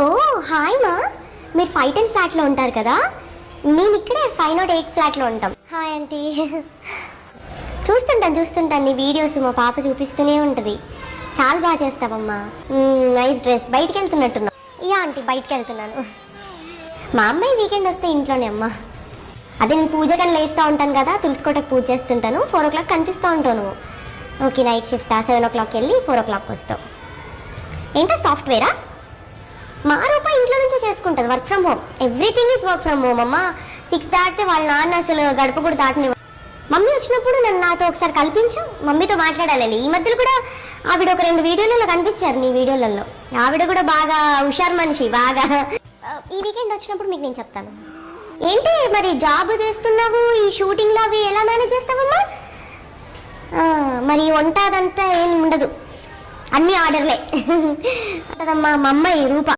ఓ hi మా, మీరు 510 ఫ్లాట్లో ఉంటారు కదా, మేము ఇక్కడే 508 ఫ్లాట్లో ఉంటాం. Hi aunty. చూస్తుంటాను నీ వీడియోస్, మా పాప చూపిస్తూనే ఉంటుంది. చాలా బాగా చేస్తావమ్మా. Nice dress. బయటికి వెళ్తున్నట్టున్నా? యా ఆంటీ, బయటికి వెళ్తున్నాను. మా అమ్మాయి వీకెండ్ వస్తే ఇంట్లోనే అమ్మా. అదే నేను పూజకని లేస్తూ ఉంటాను కదా, తులసికోటకు పూజ చేస్తుంటాను. 4 o'clock కనిపిస్తూ ఉంటాను. Okay, night షిఫ్టా? 7 o'clock వెళ్ళి 4 o'clock వస్తావు. ఏంటో సాఫ్ట్వేరా? మా రూపా ఇంట్లో నుంచే చేసుకుంటుంది, work from home. Everything is work from home అమ్మా. 6 దాటితే వాళ్ళ నాన్న అసలు గడప కూడా దాటని. మమ్మీ వచ్చినప్పుడు నన్ను నాతో ఒకసారి కల్పించు, మమ్మీతో మాట్లాడాలని. ఈ మధ్యలో కూడా ఆవిడ ఒక 2 వీడియోలలో కనిపించారు, నీ వీడియోలలో. ఆవిడ కూడా బాగా హుషారు మనిషి, బాగా. ఈ వీకెండ్ వచ్చినప్పుడు మీకు నేను చెప్తాను. ఏంటి మరి జాబ్ చేస్తున్నావు, ఈ షూటింగ్లో అవి ఎలా మేనేజ్ చేస్తావమ్మా? మరి వంట అదంతా ఏం ఉండదు, అన్ని ఆర్డర్లే. అదమ్మా మా అమ్మాయి రూప.